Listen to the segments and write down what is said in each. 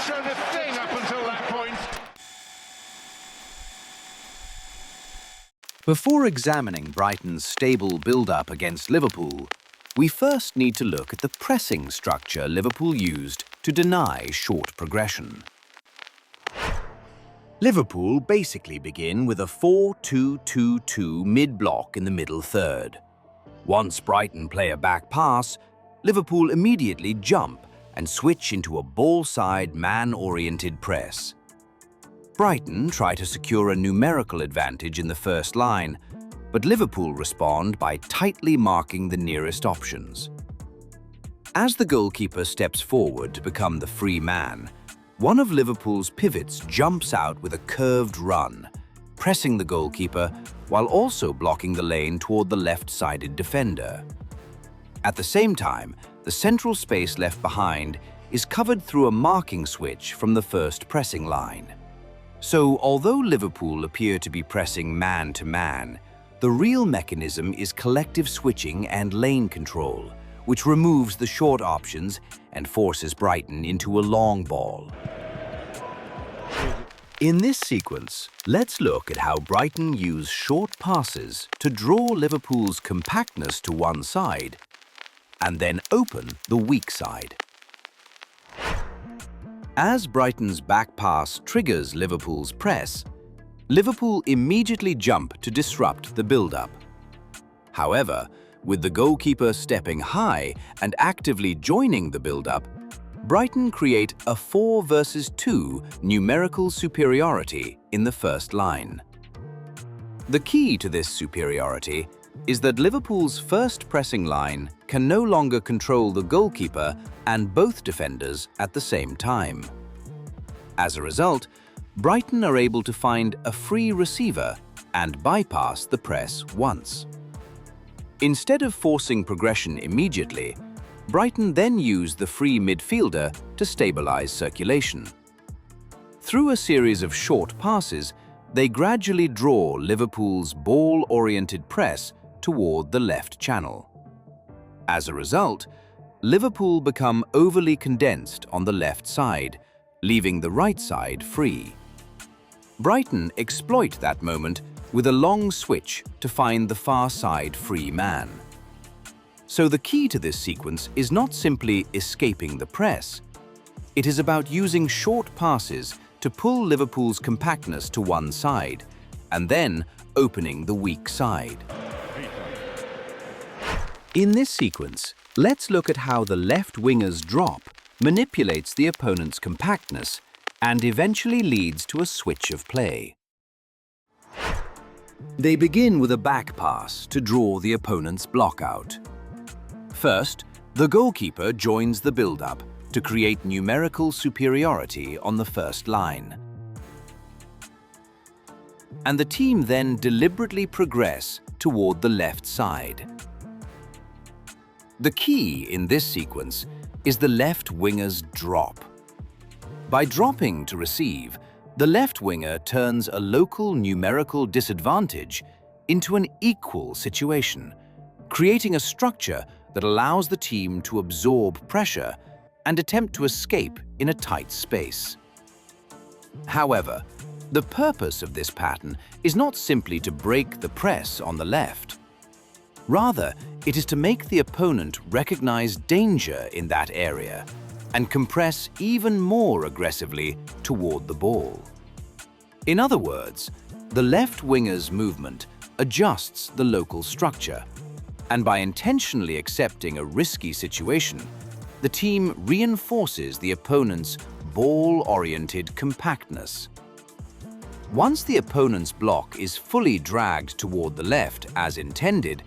shown a thing up until that point. Before examining Brighton's stable build-up against Liverpool, we first need to look at the pressing structure Liverpool used to deny short progression. Liverpool basically begin with a 4-2-2-2 mid-block in the middle third. Once Brighton play a back pass, Liverpool immediately jump and switch into a ball-side man-oriented press. Brighton try to secure a numerical advantage in the first line, but Liverpool respond by tightly marking the nearest options. As the goalkeeper steps forward to become the free man, one of Liverpool's pivots jumps out with a curved run, pressing the goalkeeper while also blocking the lane toward the left-sided defender. At the same time, the central space left behind is covered through a marking switch from the first pressing line. So, although Liverpool appear to be pressing man-to-man, the real mechanism is collective switching and lane control, which removes the short options and forces Brighton into a long ball. In this sequence, let's look at how Brighton use short passes to draw Liverpool's compactness to one side and then open the weak side. As Brighton's back pass triggers Liverpool's press, Liverpool immediately jump to disrupt the build-up. However, with the goalkeeper stepping high and actively joining the build-up, Brighton create a 4 versus 2 numerical superiority in the first line. The key to this superiority is that Liverpool's first pressing line can no longer control the goalkeeper and both defenders at the same time. As a result, Brighton are able to find a free receiver and bypass the press once. Instead of forcing progression immediately, Brighton then use the free midfielder to stabilize circulation. Through a series of short passes, they gradually draw Liverpool's ball-oriented press toward the left channel. As a result, Liverpool become overly condensed on the left side, leaving the right side free. Brighton exploit that moment with a long switch to find the far side free man. So the key to this sequence is not simply escaping the press. It is about using short passes to pull Liverpool's compactness to one side and then opening the weak side. In this sequence, let's look at how the left winger's drop manipulates the opponent's compactness and eventually leads to a switch of play. They begin with a back pass to draw the opponent's block out. First, the goalkeeper joins the build-up to create numerical superiority on the first line. And the team then deliberately progress toward the left side. The key in this sequence is the left winger's drop. By dropping to receive, the left winger turns a local numerical disadvantage into an equal situation, creating a structure that allows the team to absorb pressure and attempt to escape in a tight space. However, the purpose of this pattern is not simply to break the press on the left. Rather, it is to make the opponent recognize danger in that area and compress even more aggressively toward the ball. In other words, the left winger's movement adjusts the local structure, and by intentionally accepting a risky situation, the team reinforces the opponent's ball-oriented compactness. Once the opponent's block is fully dragged toward the left as intended,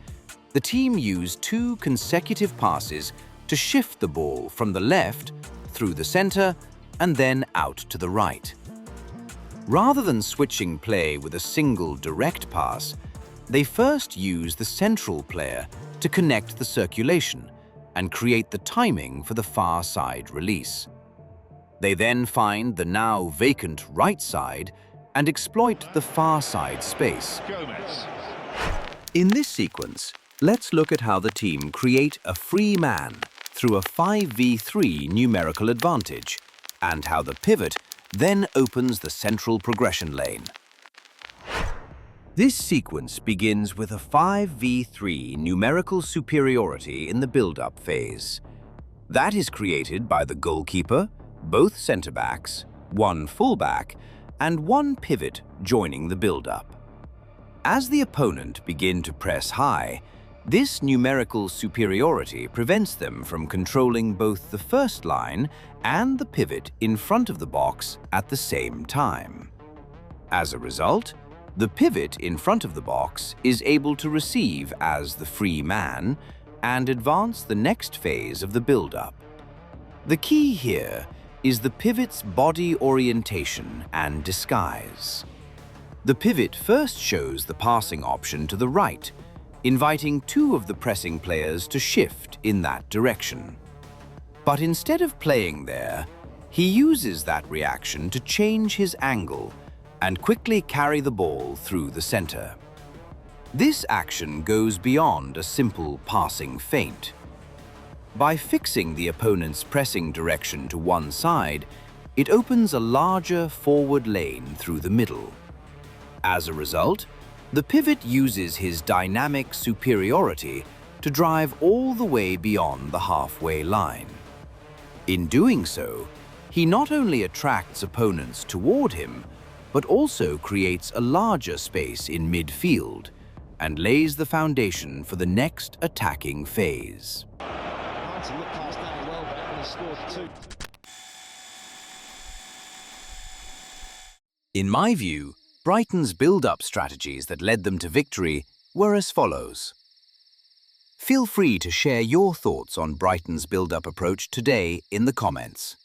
the team use 2 consecutive passes to shift the ball from the left through the center and then out to the right. Rather than switching play with a single direct pass, they first use the central player to connect the circulation and create the timing for the far side release. They then find the now vacant right side and exploit the far side space. In this sequence, let's look at how the team create a free man through a 5v3 numerical advantage and how the pivot then opens the central progression lane. This sequence begins with a 5v3 numerical superiority in the build-up phase. That is created by the goalkeeper, both centre-backs, one full-back, and one pivot joining the build-up. As the opponent begin to press high, this numerical superiority prevents them from controlling both the first line and the pivot in front of the box at the same time. As a result, the pivot in front of the box is able to receive as the free man and advance the next phase of the build-up. The key here is the pivot's body orientation and disguise. The pivot first shows the passing option to the right, inviting two of the pressing players to shift in that direction. But instead of playing there, he uses that reaction to change his angle and quickly carry the ball through the center. This action goes beyond a simple passing feint. By fixing the opponent's pressing direction to one side, it opens a larger forward lane through the middle. As a result, the pivot uses his dynamic superiority to drive all the way beyond the halfway line. In doing so, he not only attracts opponents toward him, but also creates a larger space in midfield and lays the foundation for the next attacking phase. In my view, Brighton's build-up strategies that led them to victory were as follows. Feel free to share your thoughts on Brighton's build-up approach today in the comments.